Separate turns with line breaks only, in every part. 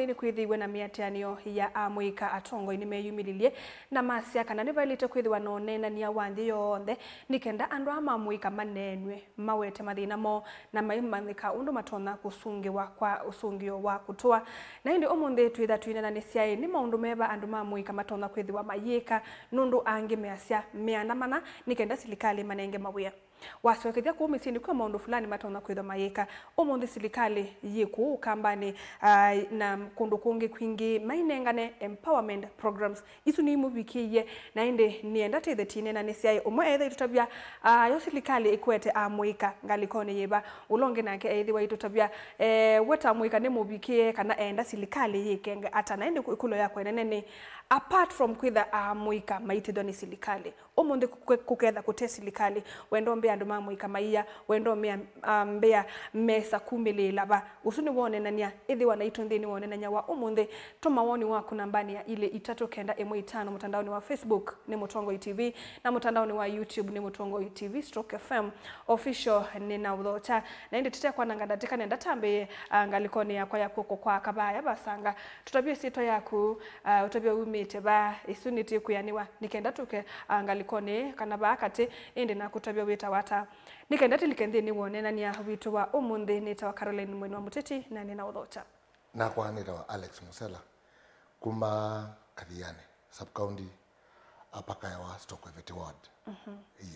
umuthini kwithiwe na miatianio ya amuika atongo ini meyumililie na masia kana ni vailite kwithiwa no nenania wanthi yonthe nikenda andu amamuika manenwe mawete mathina mo na maimanika undu matona kusungiwa kwa usungio wa kutoa na indi umuthi twitha twinena ni ciai ni maundu meva andu mamuika matona kwithiwa mayika nundu angi measia meandamana nikenda silikali manenge mawia wasokethia ku misini kwa maundu fulani matona kwithiwa mayika umuthi silikali yiku kambani na kundu kungi kwingi mainengane empowerment programs isu ni mubikiye na inde nienda te thetine na nisiai umwe ethe tutabia yo silikali ikwete amuika ngalikone yeba ulonge nake ethi wa tutabia weta amuika ne mubikiye kana enda silikali yikenge ata na inde ikulo yako enene apart from kwitha amuika maititho ni silikali umuthi kuketha kute silikali wendo mbea andu mamuika maiya wendo mbea mesa kumililaba usuni wone nania ithi wanaitu nthini wone nanya wa umuthi tuma woni waku nambani ya ile 395 mtandaoni wa Facebook ni Mutongo TV na mtandaoni wa YouTube ni Mutongo TV /FM official ni na udhocha na indi tete kwa nangandatika nenda tambe ngalikoni yakwa yakoko kwa kabaya basanga tutabia sito yaku utabia umite ba isuniti kuyaniwa nikenda tuke ngalikoni kana bakati indi na kutabia wita wata nikenda tilikenthini wone nania witu wa umuthi ni tawa Caroline Mwenu wa Muteti na ni na udhocha
na kwa nita wa Alex Musela kuma Kathiani sub-county apaka ya wa Stockveti ward.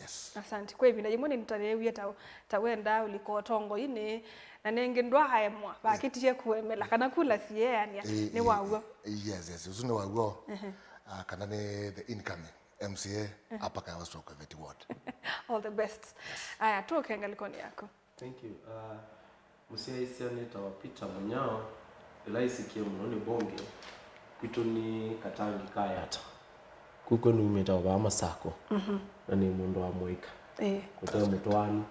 Yes.
Asante kwa ibinda jimoni nitarewie tawenda uliko tongo ini na nenge ndwa haemwa bakitie kuemela kana kula siye yani ni wawo.
Yes usuni wawo kana ni the incoming MCA apaka ya wa Stockveti ward.
All the best. Aya tuoke ngalikoni yako.
Thank you. Musia isia nita wa Peter Munyao elaisi kia mnoni bonge kwitu ni Katangi Kayata kuko ni umeta wa Masako na ni mundu wa Muika kutoka Mutwani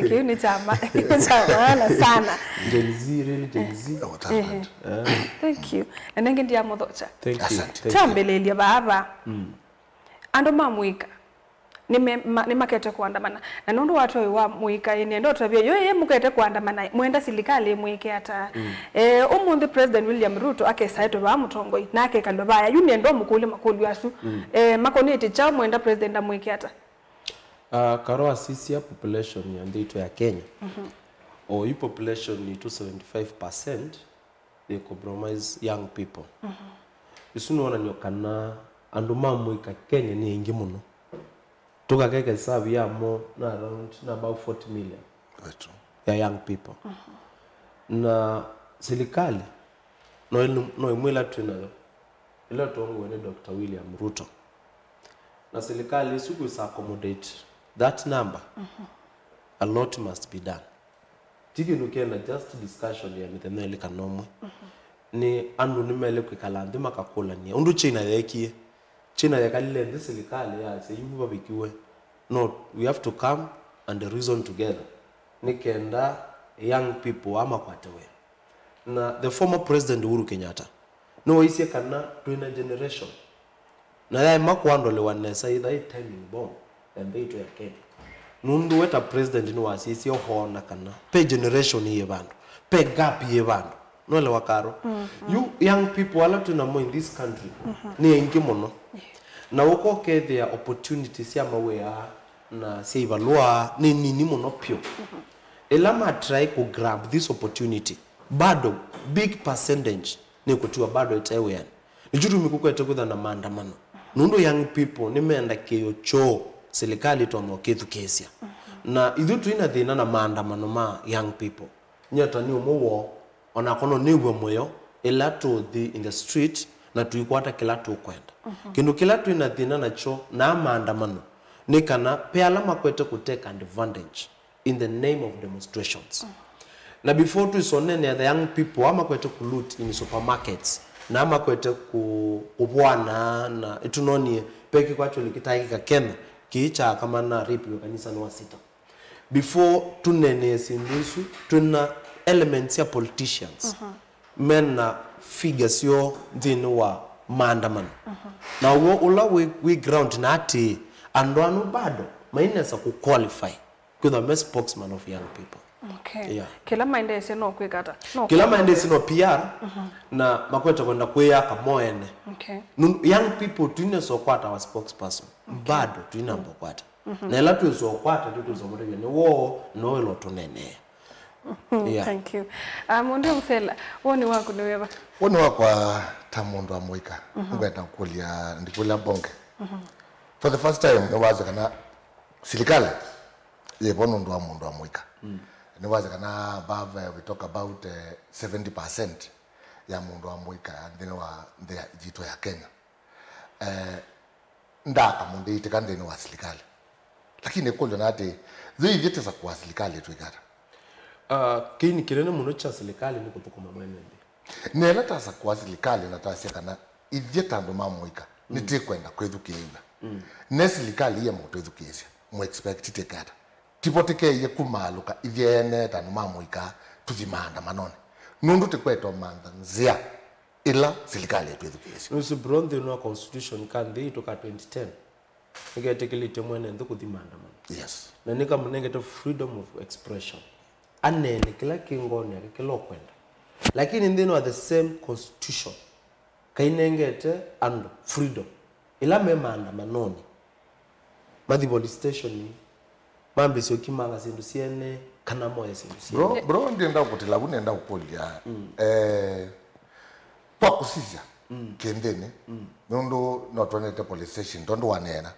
kiyo ni chama wala sana
Jelzi
thank you na nenge ndia muthocha
thank you
tambelelia baba ando mamuika ni makete kuandamana na nundu watu wa muika ine ndo tabia yo mukete kuandamana mwenda silikali muike ata umuthi President William Ruto akesaito ba Mutongo nake kalobaya yune ndo mukuli makulu asu makoneti cha mwenda president amuike ata
karoa sisi ya population ya ndito ya Kenya o hii population ni 275% they compromise young people isunu wana nyokana andu mamuika Kenya ni ingi muno tuka keke sabu ya mo na around na about 40 million ya young people na serikali no imwela tunayo ila tuongo ni Dr. William Ruto na serikali suku is accommodate that number a lot must be done tiki nukena just discussion ya mitheneli kanomwe ni andu nimele kwikala ndima kakula ni undu china yekie China ya kalile ndi serikali ya se yuba bikiwe no we have to come and reason together nikenda young people ama kwatewe na the former president Uhuru Kenyatta no isi kana twina generation na ya makwando le wanesa either timing bomb and they to ya Kenya nundu weta president ni wasisi ohona kana pe generation ye bandu pe gap ye bandu no le wakaro you young people wala tunamo in this country ni engi mono na uko ke there opportunities ya mawea na say valua ni nini mono pio elama try to grab this opportunity bado big percentage ni kutiwa bado itewe yani nijutu mikuko etekudha na maandamano nundu young people nimeenda keyo cho serikali tono kethu kesia na idhu tuina thina na maandamano ma young people nyata ni umuwo ona kono niwe moyo ela to the in the street na tuikwata kila tu kwenda kindu kila tu ina thina nacho na maandamano ni kana pe alama kwete ku take advantage in the name of demonstrations na before tu isonene the young people ama kwete ku loot in supermarkets na ama kwete kubwana na itunoni peki kwacho likitaki ka Kenya kiicha kama na ripi kanisa no wasita before tunene sindusu tuna elements ya politicians men na figures yo dhinu wa maandamano na ula we ground na ati andwanu bado mainesa ku qualify with the spokesman of young people
Okay.
Yeah.
Kila maende sino kwikata. No.
Kila maende sino PR na makweta kwenda kweyaka moene.
Okay.
Young people tuine sokwata wa spokesperson. Bado tuina mbokwata. Na ila tu sokwata tu somote ni wo no elo tunene. Yeah.
Thank you. Mundu Musela, woni wako ni wewe.
Woni wakwa tamundu amwika. Ngwenda kulia ndikulia bonge. For the first time nawaza kana silikale yebono ndo amundu amwika. Nawaza kana above we talk about 70% ya mundu amwika ndine wa jito ya Kenya. Ndaka mundu itikandeni wa silikale. Lakini kulyo nati zoi vyete za kwa silikale tu ikata.
Kini kirene muno cha silikale ni kutukuma mwene.
Nela tasa kwa silikale na tasa kana ivyeta ndo mamwika. Niti kwenda kwethukiiva. Ne silikale iye mutwethukisya. Mu expect itikata. Tipoteke iye kumaluka ivyene tanu mamwika tuzimanda manone. Nundu tikweto manda nzia ila silikale twethukisya.
Nusu bronze no constitution kandi itoka 2010. Ngetekelite mwene ndo kuthimanda mano.
Yes.
Na nika munengete freedom of expression. Anene kila kingoni yake kilo kwenda. Lakini ndino the same constitution. Kainengete and freedom. Ila memanda manoni. Madi police station ni mambe sio kimanga sindu siene kana moya sindu siene.
Bro ndienda kutila kunenda kupolia. Kwa kusizya. Kendene. Nondo notonete police station ndondo wanena.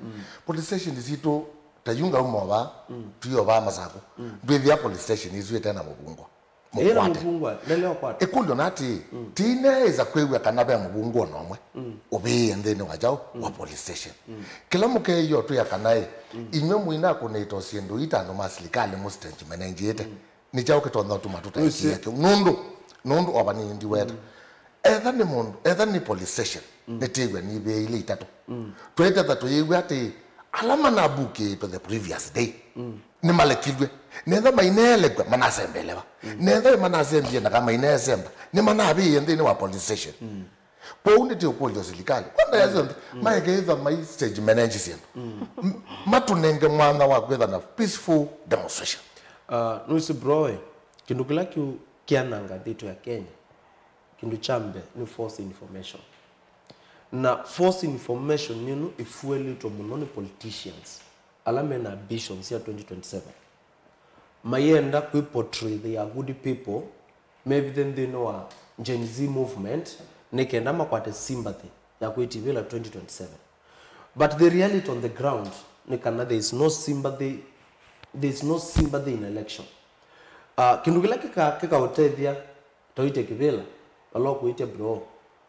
Police station zito tayunga umoba tuyo ba masako. Ndwethia police station izwe tena mubungo.
Era mubungwa lele okwata.
Ekulyo nati tineza kwewe kanabe mubungo nomwe. Obi ndene wajao wa police station. Kila muke yo tu yakanaye imwe muina kuneto siendo itano masilikale mu stage management. Ni jao ketonda tu matuta yake. Nondo abani ndi weta. Either ni police station. Netegwe ni be ile itatu. Tweta tatu yewe ati alama na buke to the previous day. Ni malekilwe. Nenda mainelegwe manasembelewa. Nenda manasembye na kama inesemba. Ni manabi ndini wa police station. Po uniti ukolyo silikali. Wanda yazo maigeza my stage management. Matunenge mwana wa kwetha na peaceful demonstration.
Nusu broe kindukila kiananga dito ya Kenya. Kindu chambe ni false information. Na false information nino ifueli to munoni politicians. Alame na ambitions ya 2027. Mayenda kwe portray they are good people. Maybe then they know a Gen Z movement. Nekenda makwate sympathy ya kwe tivela 2027. But the reality on the ground, nekana there is no sympathy. There is no sympathy in election. Kindukila kika otethia toite kivela. Alo kuite bro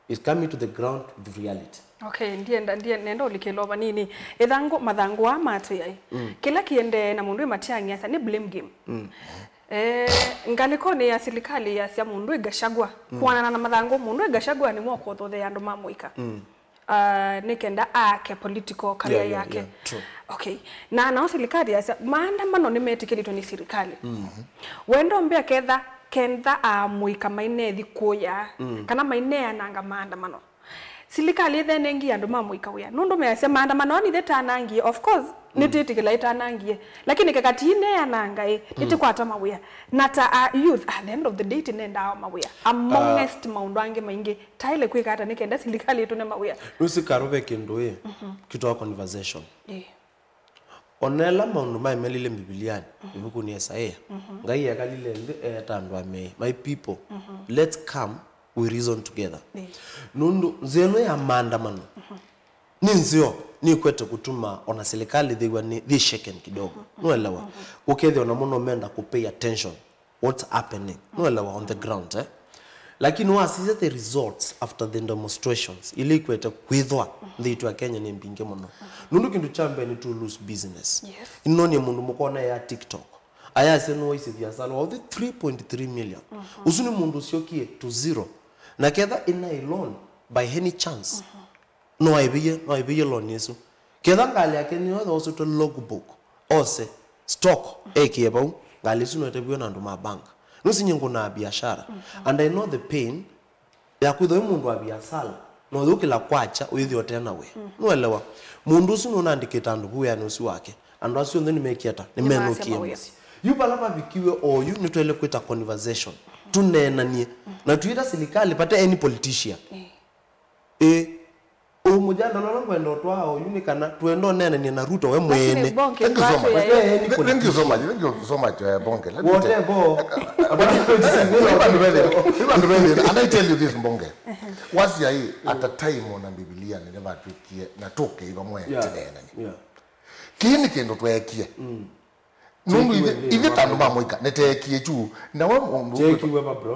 is coming to the ground with reality.
Okay, ndiye nenda ulikeloba nini ethango mathango wa matu yai kila kiende na mundu matiangi asa ni blame game. Ngaliko ni ya silikali ya sia mundu igashagwa kuana na mathango mundu igashagwa ni mwako thothe andu mamwika. Nikenda ake political career yake.
True.
Okay. Na nao silikali ya sia maandamano ni metikilitwo ni sirikali. Wendo mbia kenda amwika mainethi kuya kana mainea nanga maandamano. Silikali then ngi andu mamwika uya. Nundu mease maandamano ni thetanangie of course nititikila itanangie lakini kakati inea nanga nitikwata mawia. Nata youth at the end of the day tinenda mawia. Amongst maundu ange maingi taile kwika hata nikenda silikali itune mawia.
Nusi karobe kindoe kitoa conversation. Onela maundu melile Bibiliani ibuku ni Isaiah. Ngai yakalile etandwa me my people let's come we reason together. Nundu zeno ya maandamano. Ninzio ni kwete kutuma ona serikali they shaken kidogo. Noelewa. Ukethe ona muno menda ku pay attention what's happening. Noelewa on the ground Lakini wasize the results after the demonstrations ili kwete kwithwa nditu ya Kenya ni mbinge muno. Nundu kindu chambe ni to lose business.
Yes.
Inoni mundu mukona ya TikTok. Aya seno isi biasala of the 3.3 million. Usuni mundu siokie to zero. Na kedha ina loan by any chance. No aibiye loan yesu. Kedha ngali yake ni also to logbook. Ose stock eke bau ngali suno tebiyo na nduma bank. Nusi nyingu na biashara. And I know the pain ya kuidho mundu wa biasala. No dhukila kwacha uithi otena we. Nuelewa. Mundu suno nandikita ndugu ya nusi wake. And wasio ndeni mekiata. Ni menukia. yupa lapa vikiwe o yu nitwele kwita conversation tunenanie na tuita serikali pate any politician o mujadala lo kwenda twao yu nikana tuendo nene ni na Ruto we mwene.
Thank you so much Bonge. Let me tell you. And I tell you this Bonge. Was ya at the time on Biblia ni never tukie na toke iba mwe tena. Kini kendo twekie. Nungu ivi tanu mamoika netekie chu na wa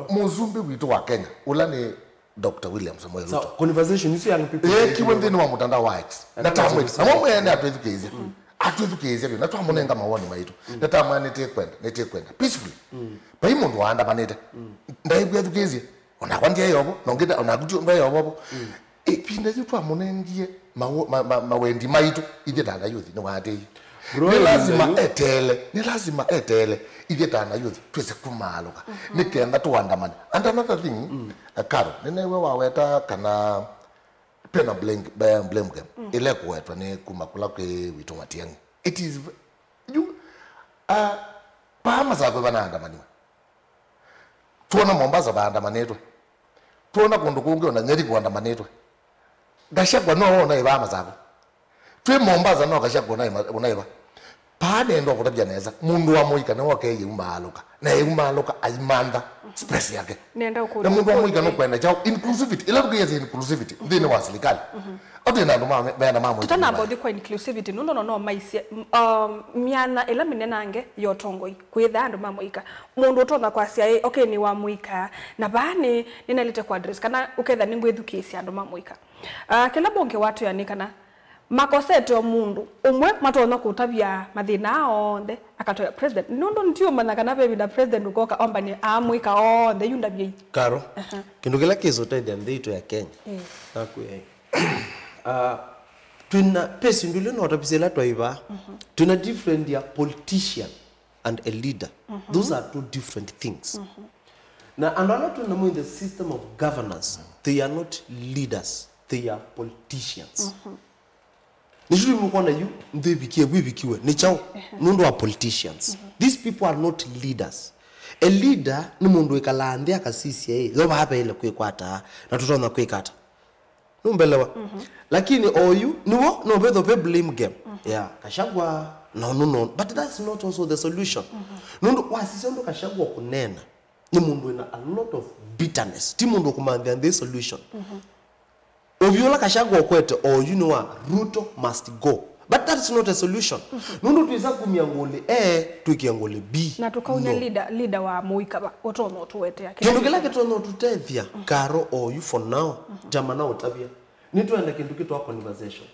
muzumbi witu wa Kenya ula ni Dr. William Samoei Ruto.
So conversation you young people.
Kiwe ndini wa mutandao wa X. Na tamwe. Na mwe ene atwezukeze. Atwezukeze na twamunenga mawoni maitu. Na tamwe nete kwenda. Peacefully. Pa imundu waanda banete. Ndaibwezukeze. Ona kwandia yobo, nongeda ona gutu mba yobo. Ipinde zitu amunengie mawendi maitu ide dala yuthi no wate. Ni lazima etele ide dala yuthi twese kumaloka. Nikenda tuandamana. And another thing, Karo, nenewe waweta kana pena blame game. Ile kuwetwa ni kumakula kwe witu matiangi. It is you pahama za kwe banaandamaniwa. Tuona Mombasa baandamanetwe. Tuona kundukungi na Nyeri kuandamanetwe. Gashagwa no ona ibama zabo. Twe Mombasa no Gashagwa na iba. Pane ndo kutabya neza. Mundu wa moika ne wakeye umaloka. Na umaloka ayimanda space yake.
Nenda ukuri.
Na mundu wa moika no kwenda chao inclusivity. Ila kuye inclusivity. Ndine wa serikali. Ote na nduma bana mamo.
Tutana about kwa inclusivity no maisia miana ela minenange yotongoi kwitha andu mamoika mundu utona kwa cia okay ni wa muika na bani ninalete kwa address kana uketha ningwithukisia andu mamoika kila bonge watu yanikana makoseto mundu umwe matona kutabia mathina onde akatoya president nundu ntio mana kana baby da president ukoka omba ni amuika onde yunda bi
Karo kindu kila kizo tende ndito ya Kenya nakuye tuna pesi ndule no tabisela toiba tuna different ya politician and a leader those are two different things na andala tuna mo in the system of governance they are not leaders they are politicians nijuri mukona yu mbibikie bibikiwe ni chao nundu wa politicians these people are not leaders. A leader ni mundu ikalandia kasisi yeye zoba hapa ile kwekwata na tutona kwekata numbelewa lakini oyu niwo no bedo be blame game yeah Kashagwa no but that's not also the solution nundu wasisi ndo Kashagwa kunena ni mundu ina a lot of bitterness ti mundu kumandia the solution oviola Kashagwa kwete oyu ni wa Ruto must go but that's not a solution nundu tuiza kumiangole tukiangole B
na tukaunya leader wa muika ba otono tuwete yake
kindu kila kitono tutethia Karo oyu for now jamana utabia nitwende kindu kitu wa conversation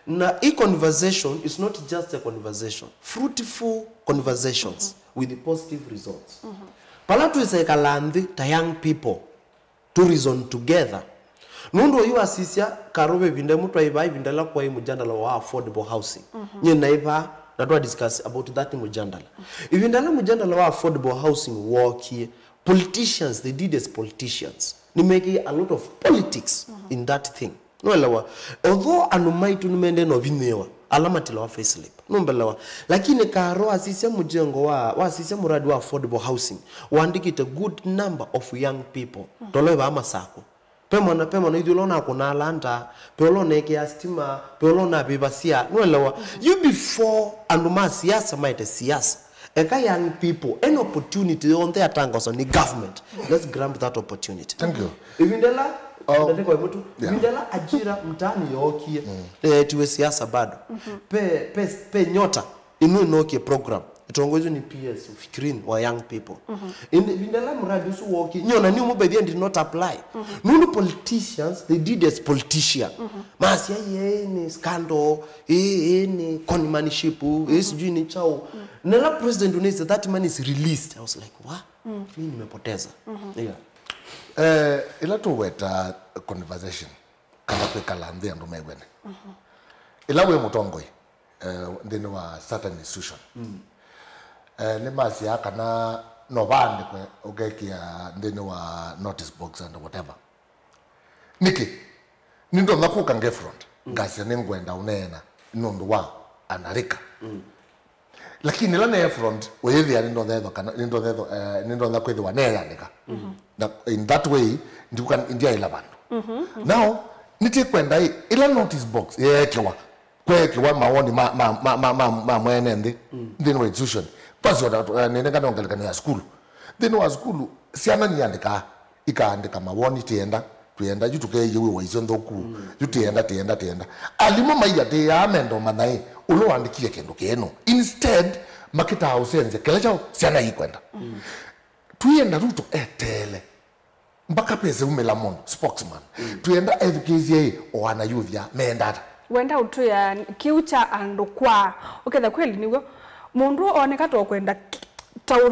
na hii conversation is not just a conversation fruitful conversations with positive results pala tuisekalandi ta young people to reason together nundu yu asisia Karobe vinde mtu aiba vindala kwa hii mjandala wa affordable housing nyina iba na twa discuss about that mjandala ivindala mjandala wa affordable housing wokie politicians they did as politicians ni make a lot of politics in that thing no elewa although anumaitu nimende no binewa alamatila wa facelift no mbelewa lakini Karo asisia mjengo wa asisia muradi wa affordable housing waandikite good number of young people toloba amasako pema na idolona kuna landa peolona eke stima peolona bebasia no elewa you before anduma siasa maite siasa eka young people an opportunity on their tango on the government let's grab that opportunity.
Thank you.
Ivindela ndiko imutu ivindela ajira mtani yokie tuwe siasa bado pe nyota inu inokie program itongozo ni PS ufikirini wa young people ivindela mradi usu wokie nyona ni umubedhi did not apply nunu politicians they did as politician masi ni scandal ni conmanship sijui ni chao nela president unaweza that money is released I was like what mimi nimepoteza
ila tuweta conversation kana kwekalandhi andu megwene ila we mutongoi ndini wa certain institution ni masi akana no bande kwe ogekia ndini wa notice box and whatever niki nindo nakuka ngefront ngasi ningwenda unena nundu wa anarika lakini la ne front wethi ani ndo thetho kana ndo thetho kwithwa ne yanika na in that way ndiukan india ila bandu now niti kwenda ila notice box yekewa kwekewa maoni ma mwene ndi then we institution pasio nene kana ongelekana ya school then wa school siana ni andika ikaandika mawoni tienda jutuke yewe wa izo ndoku tienda alimo maiya te amendo manai ulo andikie kendo keno instead makita ausenze kele chao siana ikwenda tuenda ruto etele mpaka pese umelamono spokesman tuenda education oana youth ya meendata
wenda utu ya kiucha andukwa uketha kweli niwe mundu oneka to kwenda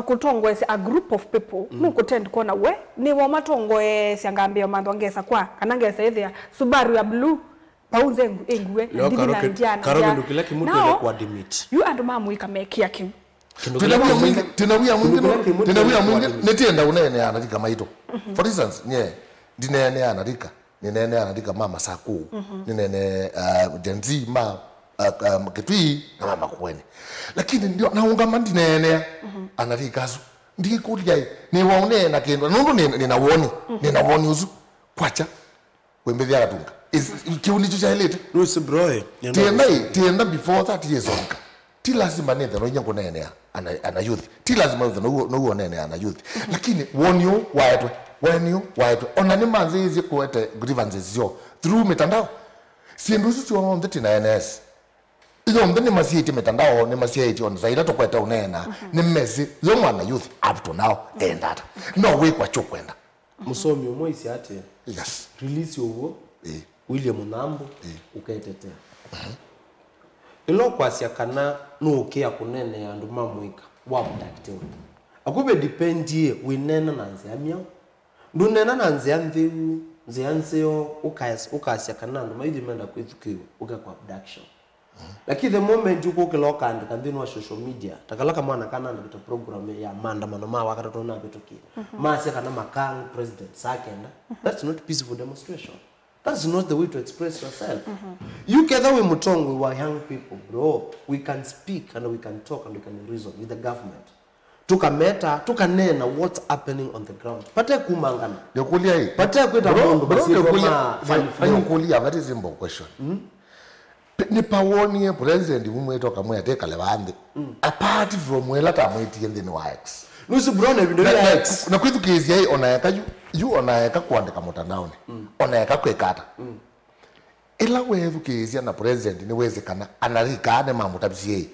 kutongwese a group of people nukutend kuona we ni wo matongwese angambia mando ngesa kwa kana ngesa ithia Subaru ya blue pauze engwe ndini na njana
karoge ndukila kimutu ile kwa dimit
you and mamu ikamekia kiu
tinawia mwingi netienda unene anarika maito for instance nye dinene anarika ninene anarika mama saku ninene jenzi ma ketui na mama kwene lakini ndio naunga mandinene anarika su ndikulia ni waone na kendo nundu ninawoni uzu kwacha wembethia gatunga kiuni chucha elite
Lucy Broy
tienda before 30 years old ti lazima nende no nyango nene ana youth ti lazima no nene ana youth lakini wonyo waetwe onani manzi hizi kuete grievances yo through mitandao siendo sisi wa ndeti na NS iyo ndeni masieti mitandao ni masieti on zaida to kweta unena ni mezi yo mwana youth up to now and that no way kwa chokwenda
musomi omoisi ate
yes
release yowo William Nambo ukaetetea ilo kwasia kana nukia kunene ya ndu mamwika wa mdaktewa akube dependie winena na nziamia ndu nena na nziantheu nzianzeo ukasia kana ndu maidi menda kwithukiwa uke kwa abduction lakini the moment uko kiloka andika ndino wa social media takalaka mwana kana ndita program ya maandamano ma wakati tuna bitoki masia kana makang president sakenda that's not peaceful demonstration. That's not the way to express yourself. You gather with Mutongo, we were young people, bro. We can speak and we can talk and we can reason with the government. Tukanena what's happening on the ground. Pate kumangana.
Yokulia hii.
Pate kwenda mondo basi
fanya kulia very simple question. Ni pawoni president mumwe toka mwe ateka levande. Apart from wela tamwiti and then wax.
Lucy Brown evidently X.
Na kwitu kezi hii onayeka yu onayeka kuandika mutandaoni. Onayeka kwekata. Ila wevu kezi na president ni wezekana anarika ane mamutabisi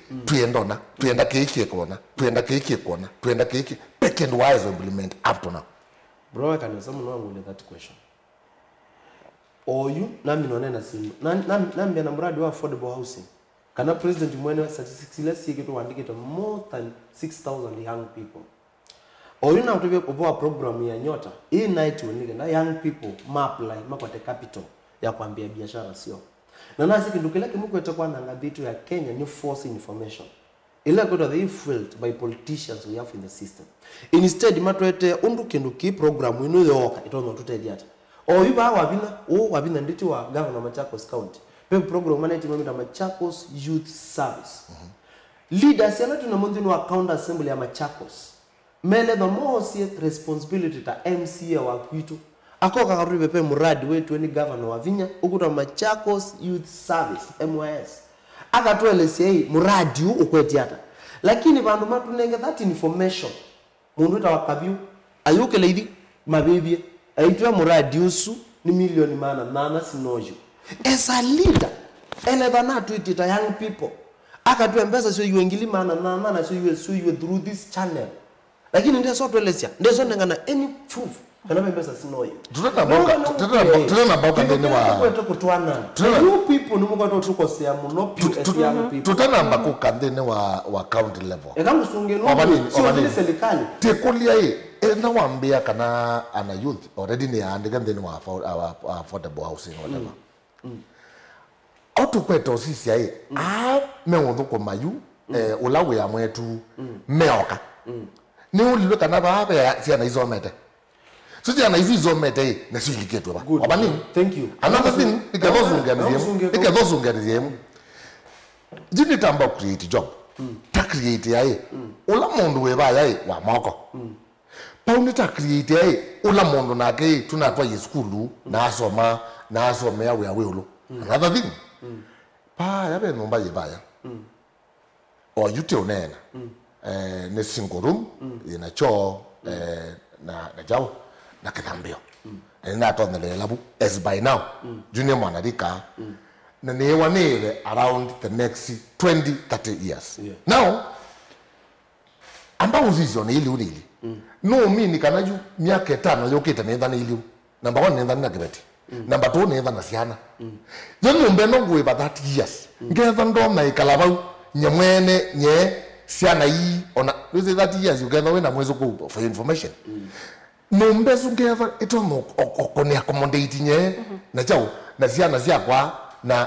tuenda keki kona back and wise implement up to now.
Bro, can someone know that question? Or you nami nonena simu. Nami na mradi wa affordable housing. Kana president mwenye statistics let's say kitu andike to more than 6,000 young people. Or you now to be a program ya nyota. Hii night wenige na young people apply makwate capital ya kuambia biashara sio. Na nasi kindu kile kimuko itakuwa na ngabitu ya Kenya ni false information. Ile kwa the felt by politicians we have in the system. Instead matwete undu kindu ki program ino yoka itono tutediata. O yuba wabina nditi wa governor Machakos County. Pe program management mwenda Machakos Youth Service. Leaders yana tunamundi wa county assembly ya Machakos. Mele the most responsibility ta MCA wa Kwitu. Akoka karuri pe muradi wetu ni governor wa Vinya ukuta Machakos Youth Service MYS. Akatuelezea hii muradi ukwetiata. Lakini bandu matunenge that information. Mundu tawakabiu ayukele hivi mabibie aitwa muradi usu ni milioni nana sinojo. As a leader, elevana tweetita young people. Akatue mbesa sio yuengili nana sio you through this channel. Lakini ndio sio tuelezea. Ndio sio ngana any proof. Kana mbesa sinoyo.
Tutana bauka ndeni wa
you people numuko to tukosea muno pure young people.
Tutana mbako ndeni wa county level.
Ekamu sunge no. Sio ni serikali.
Tekulia hii enda wambia kana ana youth already ni andika ndeni wa affordable housing whatever. Auto kweto sisi hii meongo kwa mayu ulawe ya mwetu meoka. Ni ulilwe kana baba ya si anaizomete. So jana hizi zomete na sio liketu ba. Wabani?
Thank you.
Another thing, ikadozunganiziemu. Jini tamba create job. ta create yae ula mundu we ba yae wa moko pauni ta create yae ula mundu na ke tunatwa yeskulu na asoma ya we ulu another thing pa ya be nomba ye baya o yute onena ne single room ina choo na jao na kitambio na to na labu as by now junior mwanadika na ne wanele around the next 20-30 years now amba uzizo na ili unili no mini kanaju miaka 5 yokita ne ndana ili number 1 ne ndana gebeti number 2 ne ndana siana yo nyumbe no gwe ba 30 years ngetha ndo na ikalabau nyamwene nye siana yi ona those 30 years you gather when amwezo go for information numbe sungetha itono okone accommodate nye na chao na siana sia kwa na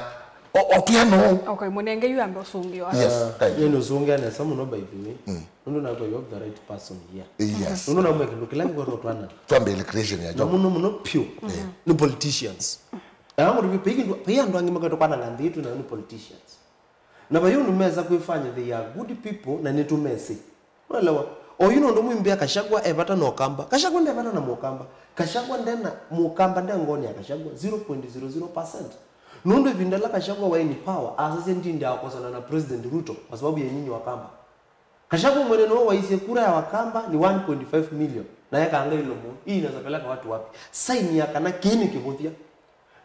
opiano
okay munenge yu ambe osungio
yes
yeno zunga na samu no by the way ndo na go you have the right person here
yes
ndo na mweke lukila ngo rotwana
twambe creation ya job
muno pure ni politicians amo ndo pegi ndo angima gato kwana ngandi yetu na ni politicians na bayo numeza kuifanya they are good people na netu messy walewa o yuno ndo mwimbia kashagwa evata no kamba kashagwa ndevana na mokamba kashagwa ndena mokamba ndangoni akashagwa 0.00%. Nundo vindala kashagwa wa ni power asase ndinde akosana na president Ruto kwa sababu ya nyinyi wakamba kashagwa mweneno wa ise kura ya wakamba ni 1.5 million na yaka anga ilo mu hii inaweza peleka watu wapi saini ya kana kini kibothia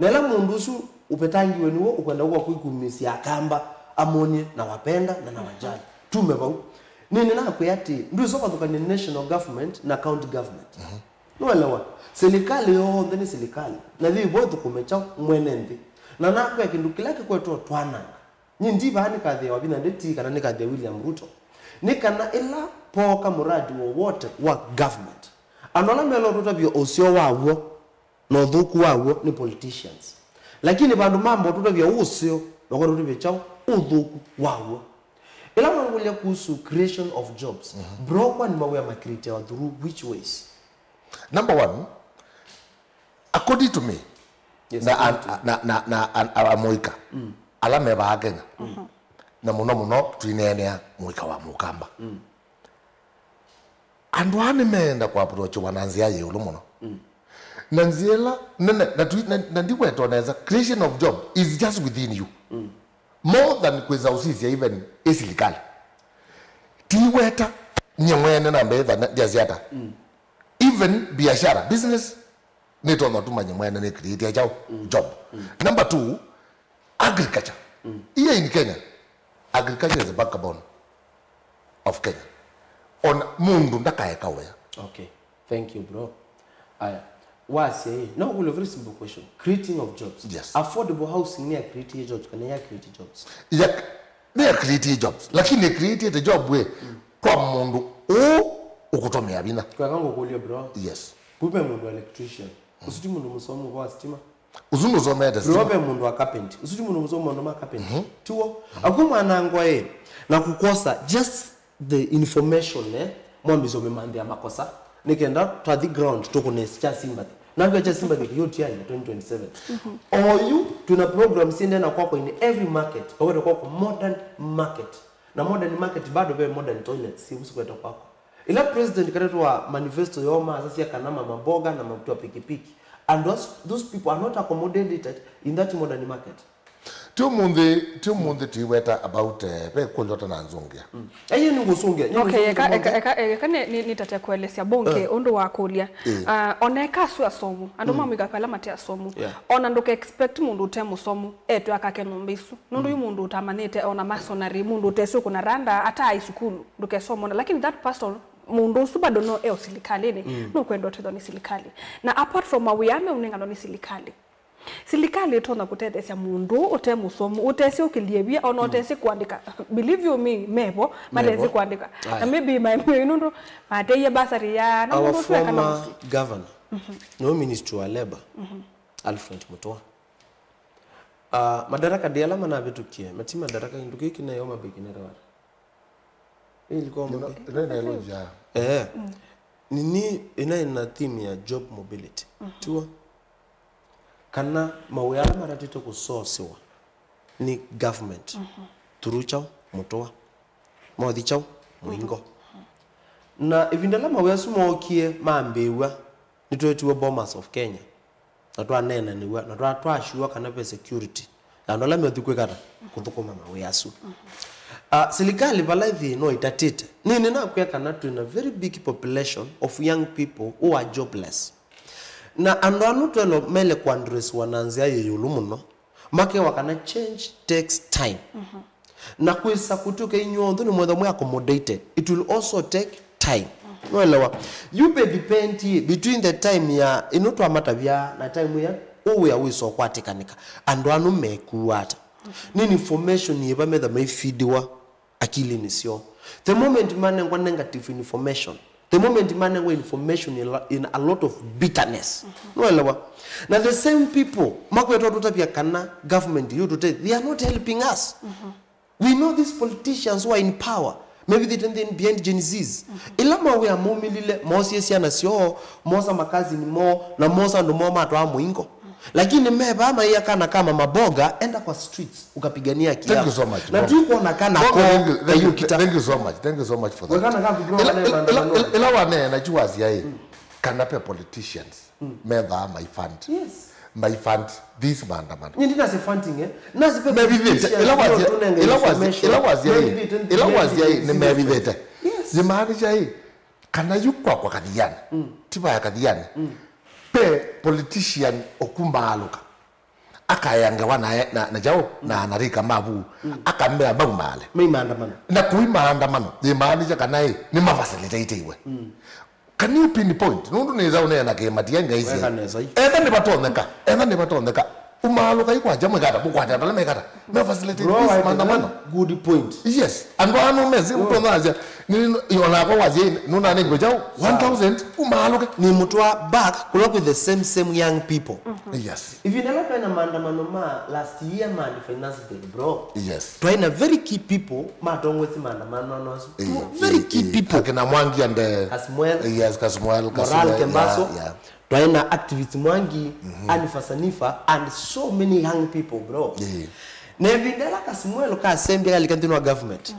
na la mundusu upetangi wenuo ukwenda huko kuikumisi akamba amonie na wapenda na wajali tumebau nini na kuyati ndio soka tukani national government na county government nuelewa serikali yo ndani serikali na vivo tukumecha mwenendi na nako yakindu kilake kwetu twana nyindi bani kadhe wabina ndeti kana nika de William Ruto nikana ila poka muradi wowote wa government anola melo Ruto byo osio wawo no thuku wawo ni politicians lakini bandu mambo Ruto byo osio no Ruto byo chao uthuku wawo ila mwangulia kuhusu creation of jobs bro kwa ni mawe ma create through which ways
number 1 according to me yes, na amoika ala meba agena na muno twinenea muika wa mukamba andu ane menda kwa approach wananzia ye ulo muno nanziela na ndiwe toneza creation of job is just within you more than kweza usisi even esilikali tiweta nyemwene na mbeza jaziata even biashara business neto no tumanye mwene ne create ya job number 2 agriculture here in Kenya agriculture is the backbone of Kenya on mundu ndakaeka wea
okay thank you bro aya wase now we have a very simple question creating of jobs
yes
affordable housing near creating jobs can ya create jobs
yeah they create jobs lakini create the job we kwa mundu ukutomea bina
kwa kango kulia bro
yes
pupe mundu electrician usiti mundu musomo kwa stima
uzundu zomeda stima
pupe mundu wa carpenter usiti mundu musomo ndo ma carpenter tuo akuma anangwa na kukosa just the information mwambizo memande makosa nikenda to the ground to kunesha sympathy na kwa sympathy yote ya 2027 or you tuna program sinde na kwako in every market kwa kwako modern market na modern market bado be modern toilets si usikwenda kwako ila president karetwa manifesto yoma asasi kanama maboga na mtu pikipiki and those people are not accommodated in that modern market
Tumundi tiweta about pe kulota na nzungia
ayo ni gusungia
okay eka ni tata kuelezea bonke ondo wa kulia oneka su asomu ando mamiga kala mate asomu ona ndo ke expect mundu temu somu eto akake nombisu nundu mundu utamanete ona masonary mundu tesu kuna randa ata isukulu ndo ke somo lakini that person mundu subado no silikalini no kwendo tedo ni silikali na apart from awiyame unengano ni silikali silikali tona kutethesia mundu utemusomu utesi ukiliebia ona utesi kuandika believe you me mebo malezi kuandika na maybe my nundu mateye basari ya na
mundu kana governor no minister wa labor Alfred Mutua madaraka dia lama na vitukie mati madaraka nduki kina yoma bekina rawa ilikuwa
loja
nini ina theme ya job mobility tuwa kana mawuyala maratito kusourcewa ni government turuchao Mutua mothi chao muingo na ivindala mawesu mokie mambewa nitwetiwe Bomas of Kenya na twanena niwa na twashua kana pe security ndola meothikwe kata kuthukuma mawesu serikali balaithi no itatite nini na kweka na tuna very big population of young people who are jobless na anu twelo mele kwa address wananzia yeyulu muno make wakana change takes time na kwisa kutuka inyondo ni mwetha mwe accommodated it will also take time no elewa you be depend between the time ya inoto amatabya na time ya owe awiso kwatikanika anu mekuata nini information yeba metha mai feedwa akili nisio the moment man ngwa negative information the moment man ngwa information in a lot of bitterness no elewa na the same people makweto tutapia kana government you today they are not helping us we know these politicians who are in power maybe they don't behind Gen Z's ilama we are momilile mosiesi na sio mosa makazi ni mo na mosa ndo moma atwa muingo lakini meba ama yeye kana kama maboga enda kwa streets ukapigania kiasi.
Thank you so much.
Na tu kuona kana
kwa thank you so much for that.
Wakana kama bro
ila wane najua azia hii kana pe politicians meba my fund.
Yes.
My fund this maandamano.
Nyindi na se funding na se pe
maybe ila wazia hii ni maybe vete.
Yes.
Zimaanisha hii kana yukwa kwa kadhiani. Tiba ya kadhiani. Pe politician okumbaluka akayanga wana na jao na anarika mabu akambea bagu male
mai maandamano
na kui maandamano de maanisha kana ni mafacilitate iwe can you pinpoint nundu neza una ke matianga hizi etha ne batondeka umaluka ikwa jamwe gata bukwata ndala megata me facilitate maandamano
good point
yes ando anu mezi mtondaza ni yona kwa wazi nuna ne gwejao 1000 umaluka
ni mutwa back kulok with the same young people
yes
if you never plan a maandamano ma last year man finance bill bro
yes
trying a very key people ma tongwezi maandamano no very key people
kana Mwangi and
Kasmuel
yes Kasmuel
Moral Kembaso trying activist Mwangi Anifasanifa and so many young people bro nevindela Kasmuel ka assembly alikantinwa government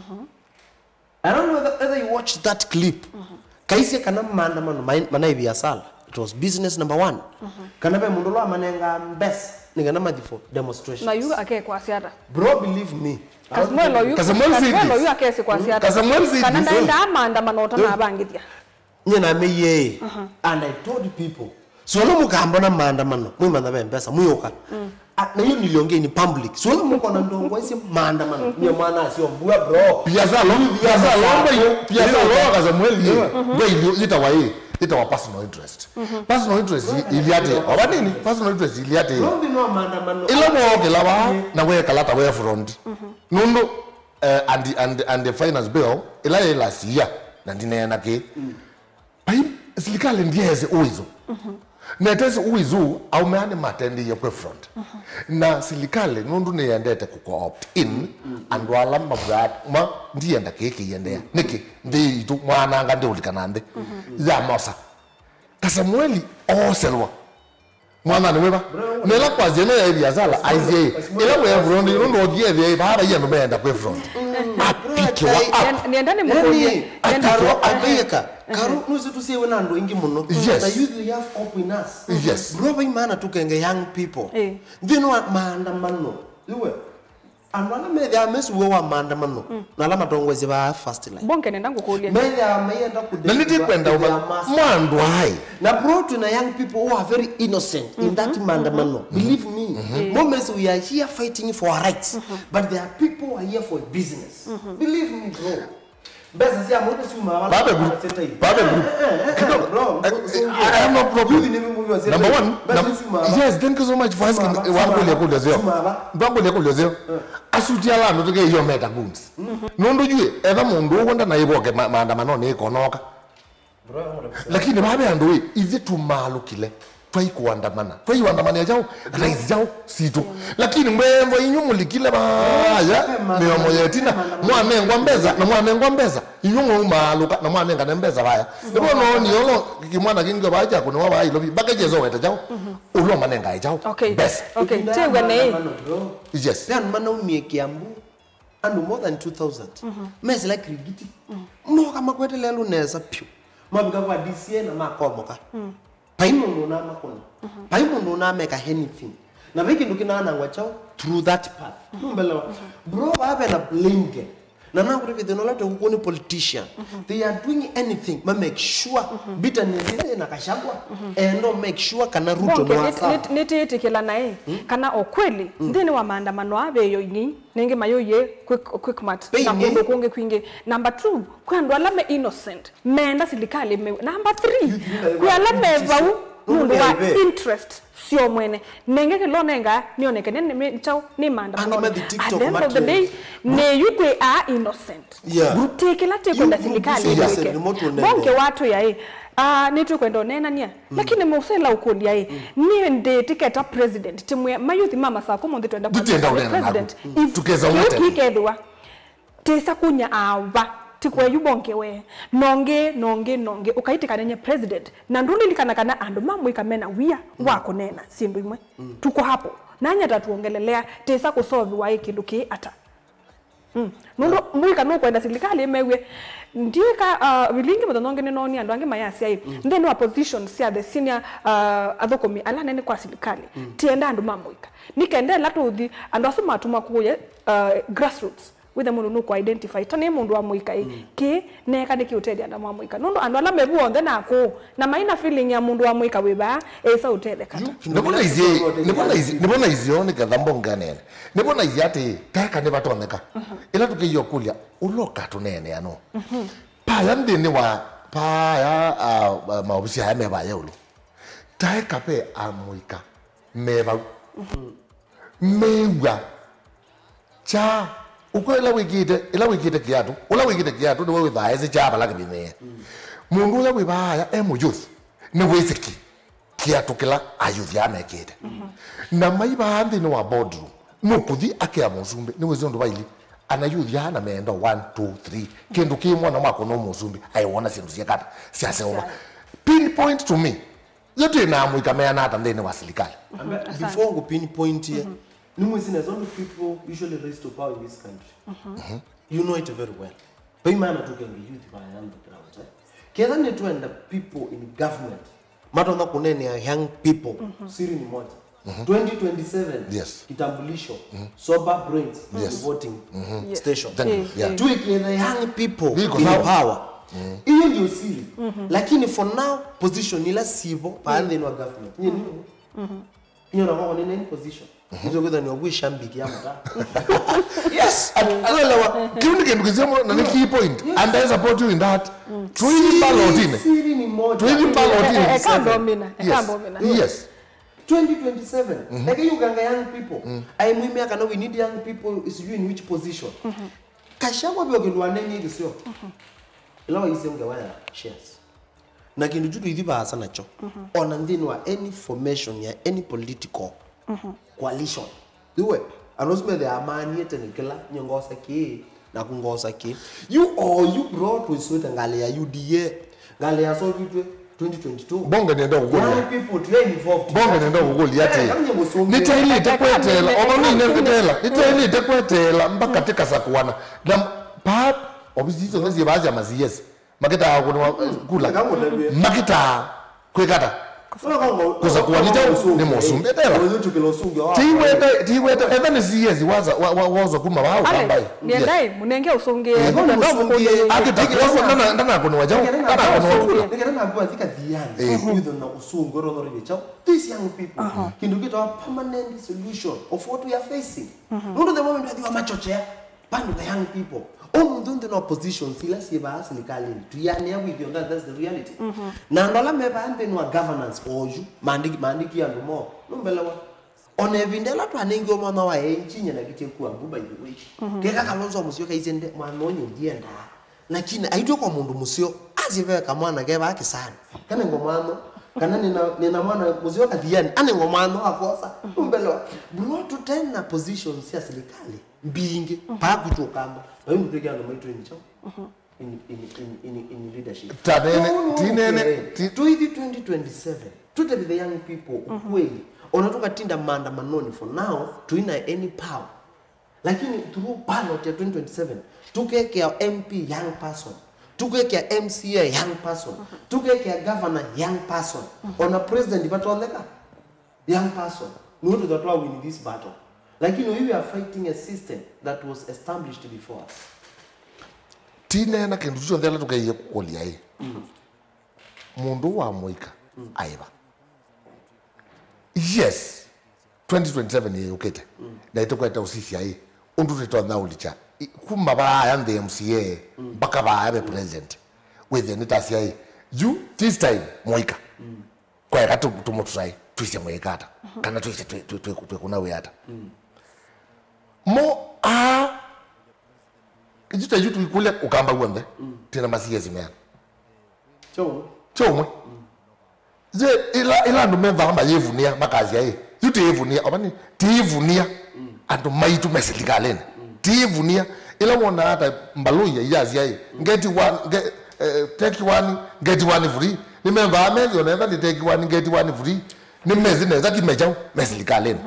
I don't know whether you watched that clip kaisi kana maandamano manaibi ya sala it was business number 1 kana be mundulo amanenga mbesa ningana madifo demonstration
na yu ake kwa siata
bro believe me
Kasmuel yu ake kwa siata kana ndaenda maandamano tana abangithia
nyina meye and I told people so lo mukambona maandamano mwimanda be mbesa muyoka na hiyo niliongea in public so lo mko na ndongo isi maandamano ni mwana asio mbua bro
piaza lo Kasmuel ye itawa personal interest personal interest iliate wabanini personal interest iliate
no maandamano
ilo moge lawa na we kalata we front nundo and the finance bill ila last year na ndinena ke pai serikali ndiye uizo netesi uizo au meane matendi ya kwe front na serikali nundu ne yendete ku opt in and wala mabrat ma ndiye ndakeke yendea niki ndi tu mwana ngande ulikanande ya mosa Kasmueli oselwa mwana ni weba nela kwa zene ya biazala aizie ila we front nundu ogie the baba yendo benda kwe front
niendane mkoje
Karo abeka Karo nuzi tusiwe na ndo ingi muno
yes.
na youth have hope in us
yes
bro by mana tukenge young people ndino maandamano iwe anwana media mesu wa maandamano na lama tongweze ba fast line
bonke nenda ngukulia
media mayenda ku
na niti kwenda mwandu hai
na bro to na young people who are very innocent in that maandamano believe me moments we are here fighting for our rights but there are people who are here for business believe me bro besa si amoto si mama
babe kidogo bro I have no problem number 1 yes thank you so much for asking wangu le kulezeo asuti ala ndo ke yo meta guns nondo jue eva mundu wonda na iboke maandamano ne konoka lakini babe ando izi tumalukile twaikuandamana twaiwandamania jao rais jao situ lakini mwembo inyumulikile baya miomo yetina mwanengwa mbeza inyumu maluka na mwanenga nembeza baya ibono ni yolo kimwana kingo baja kuno wa bayi lobi bakajezo weta jao ulo manenga jao
okay best okay tewe nei
yes
then mana umie Kiambu and more than 2000 mezi like rigiti no kama kwete lelo neza pyu mabika kwa DCA na makomoka paimo ndo na makona paimo ndo na make anything na viki ndukina na ngwachao through that path numbelewa bro have na blame game na nangu reke they no let ukoni politician they are doing anything ma make sure bita nilile na kashagwa and no make sure kana ruto no asa
nititikila nae kana okweli ndini wa maandamano abeyo ini ninge mayoye quick mat na mundu kunge kwinge number 2 kwandwa alame innocent menda silikali number 3 kwa alame vau mundu wa interest sio mwene nenge kelonenga nioneke nene chao ni maandamano at the end of the day ne yukwe are innocent butekela tekwenda silikali bonke watu yae nitu kwenda nena nia lakini musela ukoli yae ni nde tiketa president timwe mayuthi mama sa komo nditwenda president
tukeza wote
kikedwa tesa kunya ava tikwe yubonke we nonge ukaitika nenye president na ndundi likana andu mamu ikamena wia wako nena sindu imwe tuko hapo nanya tatuongelelea tesa kusolve wa ikiluki ata nundo muika no kwenda silikali emewe ndika vilingi mudononge ni noni andu ange mayasi ai then wa position sia the senior adhokomi ala nene kwa silikali tienda andu mamuika nikende latuthi andu asuma atuma kuye grassroots with the mundu nuko identify tane mundu wa muika ki neka niki utedi anda mwa muika nundo andu ala mebu onde nako na maina feeling ya mundu wa muika weba esa utede kata
nibona izione kadhambo nganene nibona iziate taka ne batoneka ila tukiyo kulya uloka tunene ano pala ndini wa paya maobisi haya meba yeulo taka pe amuika meba mewa cha ukwela wikite kiatu ula wikite kiatu ni wewe dhaeze chaba lake bine mundu ula wibaya emu youth ni weziki kiatu kila ayuthi amekite na maiba andi ni wa boardroom nukuthi akia musumbi ni wezi ndu baili ana youth ya na meendo 1 2 3 kendo kimwana mwako no musumbi aiwona sindu cia kata cia seoma pinpoint to me yote na amuika meana hata ndene wa serikali
before go pinpoint here Numwezi is only people usually raised to power in this country. You know it very well. But man to can be youth by hand the ground. Kesa ne to end people in government. Matonda kunene ya young people. Siri ni moja. 2027.
Yes.
Kitambulisho. Sober brains. Voting station.
Yeah.
To the young people in power. Hiyo ndio siri. Lakini for now position ila sivo pande ni wa government. Hiyo na wao ni position. Hizo kwenda ni ogwisha mbiki yamata. Yes,
alala kiunike ndukizemo na ni key point and I support you in that. Tuini balotine.
Siri ni moja.
Tuini balotine.
Ekambomina.
Yes.
2027. Like you ganga young people. I mwime akana we need young people is you in which position. Kashagwa byo kindu anenye ngisio. Ila isenga waya shares. Na kindu judu idhiba sana cho. Ona ndini wa any formation ya any political coalition. Duwe. Anosme the amani ete nikela nyongosa ki na kungosa ki. You brought with sweat ngale ya UDA. Ngale ya so 2022.
Bonga nenda kugoli.
Young people to involved.
Bonga nenda kugoli yate. Nitaili tekwetela. Ono ni nekutela. Nitaili tekwetela mpaka tika sakuwana. Na pap obisizo nzi baza maziyezi. Makita kula. Makita kwekata. Kuza kuwanita ni mosumbe tela. Tiwete even is waza kuma wao kambai.
Niendai munenge usunge
akita ndana kono wajao ndana kono wakula.
Nikana kwa thika dhiani. Hizo na usungo ro bichao. These young people kindu kita permanent solution of what we are facing. Not the moment that you are machochea band the young people. All don't the opposition feel siba serikali. Tuyane with you that's the reality. Na ndola meba ande no governance oju mandiki yandu mo. Numbelewa. Ona vindela to anengi omwana wa enchinya na kiteku ambu by the way. Keka kalonzo musyo kaizende mwanonye ndienda. Lakini aitwa kwa mundu musyo azive kamwana ke baki sana. Kana ngomano kana nina mwana musyo kadhiani ane ngomano akosa. Numbelewa. Bro to tena positions ya serikali. Bingi pa kuchokamba na yini tukia ndo maitwa ni chao in leadership
tinene
to 2027 to the young people ukweli onatoka tinda maandamanoni for now to ina any power lakini through ballot ya 2027 tukekea MP young person, tukekea MCA young person, tukekea governor young person, ona president batoleka young person. No wonder that we win this battle. Lakini we are fighting a system that was established before.
Tina na kindu cho ndela tukaiye kukolia hii. Mundu wa Muika aiba. Yes. 2027 ye ukete. Na itokweta usisi hii. Undu rito na ulicha. Kuma ba yande MCA mpaka ba abe president. With the nitasi hii. You this time Muika. Kwa yakati tumotusai tuise Muika ata. Kana tuise kuna we ata. Mo Ijuta yutu ikule ukamba uende. Tena masiye zimea. Chomwe. Je ila ndo memba kama yevunia makazi ya yutu yevunia obani tivunia ando maitu mesilikalene. Tivunia ila wona hata mbaluya yazi ya ngeti one take one get one free. Ni memba amezi onenda ni take one get one free. Ni mezi neza kimejao mesilikalene.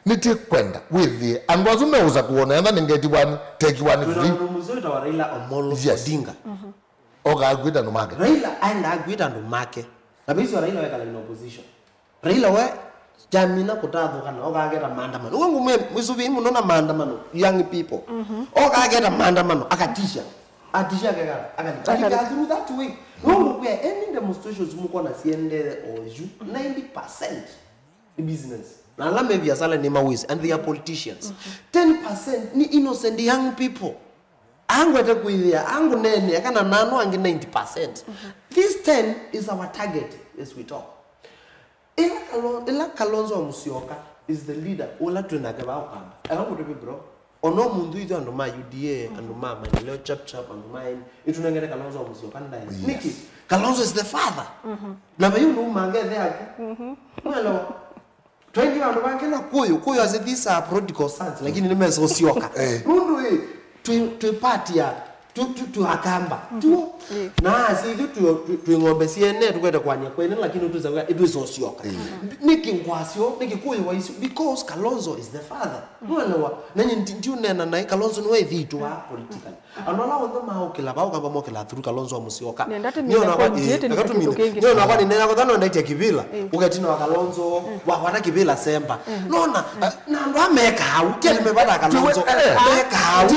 Niti kwenda with the and wazume uza kuona enda ngeti one take one free.
Tuna muzuri wa Raila Amolo Odinga.
Oga agwita no make.
Raila aenda agwita no make. Na bisi Raila weka in opposition. Raila we jamina kutadho kana oga ageta maandamano. Uwangu mwizubi munona maandamano young people. Oga ageta maandamano akatisha. Atisha kagara. Akati through that way. Uwangu we any demonstrations muko na siende or you 90% the business. Na la maybe asala ni mawezi and they are politicians. 10% ni innocent young people. Angu ete kuidhia, angu nene, akana nano angi 90%. This 10 is our target as we talk. Ila Kalonzo Musyoka is the leader. Ola tunagaba ukamba. Angu tepe bro. Ono mundu ito anduma UDA, anduma manileo chap anduma itu nangere Kalonzo Musyoka ndai. Niki, Kalonzo is the father. Na bayu no mange there. Mwelo. Twengi wandu wange na kuyo as these are prodigal sons lakini nimezo Musyoka. Mundu tu party ya tu akamba tu na asi tu ngombe siene tukwenda kwanya kwene lakini tuzaga itu Musyoka niki ngwasyo niki kuyo waisu because Kalonzo is the father mwelewa nanyi ndio nena na Kalonzo no ethitu wa political anola wonda maokela baukamba mokela through Kalonzo Musyoka niona kwa niona kwa nina kwa thano ndaite kibila ukatina wa Kalonzo wa kibila semba nona na ndo ameka au kile mebada Kalonzo ameka au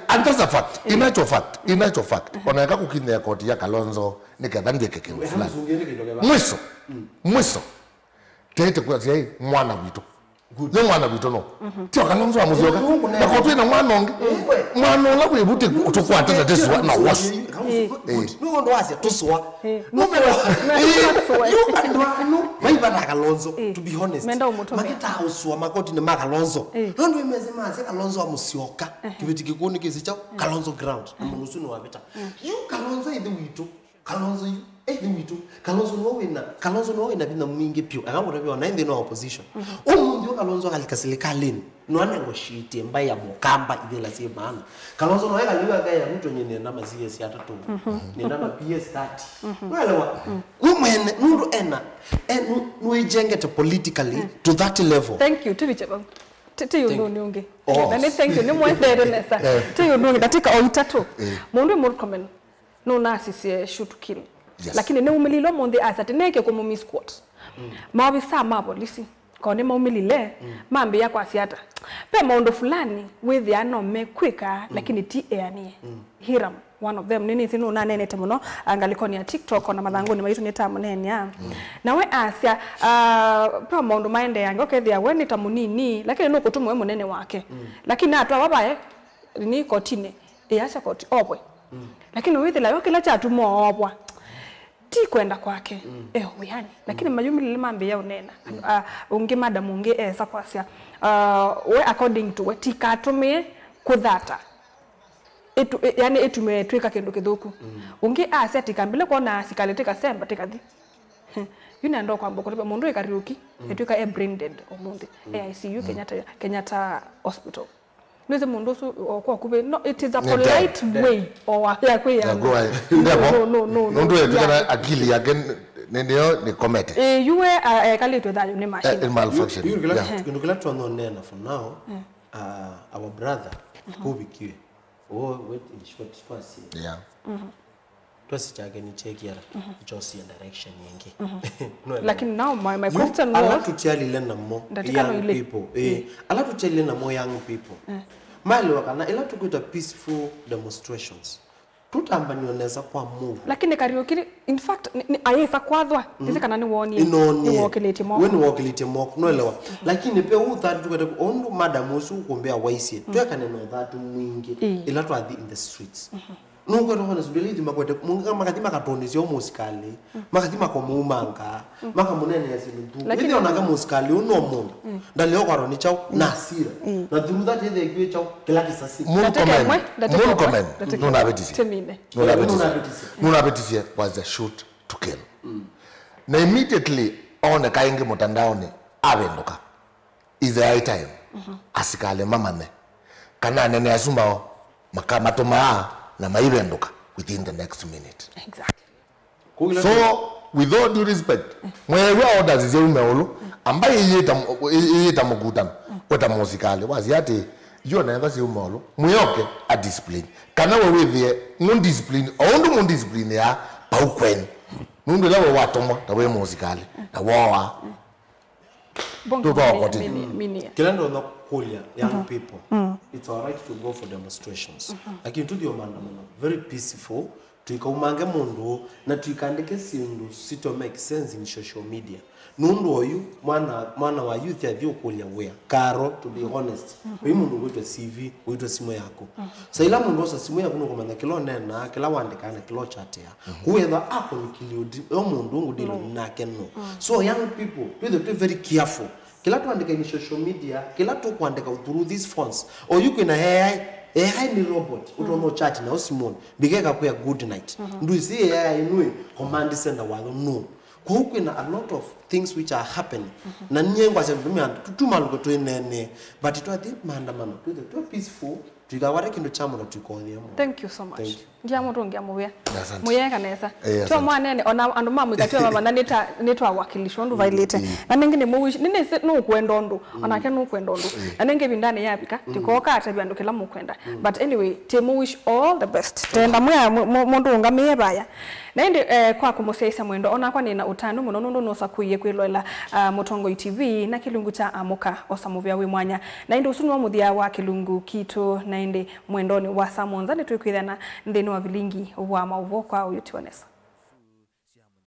and that's a fact. Inacho fact. Onaka kukine koti ya Kalonzo nikadhani keke fulani. Mwiso. Tete kwa zai mwana wito. Ni mwana wito no. Tio Kalonzo wa Musyoka. Na kotu ina mwana onge. Mwana la kuibuti utukwata na deswa na wash.
No ndo asia tuswa. No Maibana Kalonzo to be honest. Makita uswa makoti ni Kalonzo. Ndo imezema ase Kalonzo wa Musyoka. Kibiti kikuni kisicha Kalonzo ground. Munusuni wa beta. You Kalonzo idu wito. Kalonzo you wito. Kalonzo no wina bina mwingi pio. Akangu rebi wana indi no opposition. Mundu Kalonzo kalikasilika lini. No negotiate mba ya mukamba idela si maana. Kalonzo no weka liwa gaya mtu nye nenda CS hata tu. Nenda na PS30. Mwelewa. Umene nundu ena nuijenge to politically to that level.
Thank you. Tulicheba. Tiyunungi. Nani thank you. Ni mwendere nesa. Tiyunungi datika oitatu. Mundu murkomen. No nasi shoot to kill.
Yes.
Lakini ne umililo monde asati neke ko mumi squat. Mawisa mabo lisi. Kone maumilile mambe yako asiata. Pe maundo fulani with the anome quicker lakini ti yani. Hiram one of them nini sinu na nene temuno angalikoni ya TikTok na madhanguni maitu ni tamu nene ya. Na we asia pe maundo maende yange okay there when tamunini lakini no kutumu we nene wake. Lakini atwa babaye ni kotine. Yasha koti obwe. Lakini withi la yoke la chatu mo obwa. Ti kwenda kwake yani lakini mayumi lile mambe ya unena unge madam unge esa kwasia we according to what ikatume kudhata yani etumetweka kindu kithuku unge aseti kambile kuona asikaletika semba tikadi yuna ndo kwamba kwa mundu ikariuki etweka brain dead omundi ICU Kenyatta Hospital Neze mundu so kwa kube no it is a polite way or ya kwa
no ndo tukana akili again ndio ni komete
yuwe kalito that ni machine
malfunction
you kila tu nena for now our brother kubikiwe wait in short twasi twasi chake ni check yara just in direction nyingi
lakini now my question was
ala tu chali lena mo young people ala tu chali lena mo young people mali wakana ila tukuita peaceful demonstrations tutamba nioneza kwa move
lakini karaoke in fact ayesa kwathwa tisi kana ni woni ni wokilete mo
when wokilete mo noelewa lakini pe uthari tukata ondu madam usu kuombea waisi tweka neno that mwingi ila tu in the streets nungo ro hona sibeliti makwete munga makati makatonizio musikali makati makomumanga makamunene yasintu lakini onaka musikali uno mundu ndaleo kwaro ni chao nasira na through that they give chao kila kisasi
mun comment nuna betisi nuna betisi was a shoot to kill na immediately on kaingi mutandaoni abenduka is the high time asikale mamane kana nene asumao makamatoma na maibenduka within the next minute. Exactly. So with all due respect, mwewe orders zile umeolo ambaye yeta mugutano kweta musikale wazi ati yo na ngasi umeolo muyoke a discipline kana wewe vie mun discipline ondu mun discipline ya paukwen mundu lawo watoma tawe musikale na wawa
bongo
kilando na kulia young people it's all right to go for demonstrations lakini tu dio maandamano very peaceful tuikaumange mundu na tuikandike sindu sito make sense in social media nundu oyu mwana wa youth ya dio kulia wea karo to be honest we mundu wetwa CV wetwa simu yako sa ila mundu osa simu yako nuko manda kilo nena kila wandikana kilo chat ya whether ako ni kiliodi o mundu ngudilo nake no so young people be very careful kila tu andika in social media kila tu kuandika through these phones or you can AI ni robot utono chat na osimon bigeka kwa good night ndu isi AI inwe command center walo no kwa huko ina a lot of things which are happening na nyengo asembumi tutumaluko to nene but it was maandamano to peaceful tukawara kindu chamo na tukothia mo.
Thank you so much ndia muntu ngia muya muyeka nesa to mwanene ona andu mamwikatwa mama na nitwa wakilisho ndu violate na ningine muwish nine no kwenda ndu ona ke no kwenda ndu na ninge bindane yapika tikoka atabya ndu kila mukwenda but anyway te muwish all the best tenda muya mundu ngamie baya na indi kwa kumuseisa mwendo ona kwa nina utano muno nundu no sakuye kwiloela Mutongo TV na kilungu cha amuka osamuvya we mwanya na indi usunu wa muthia wa kilungu kito na indi mwendoni wa samonza ni tuikwithana ndeni wa vilingi wa mauvo kwa uyuti wanesa.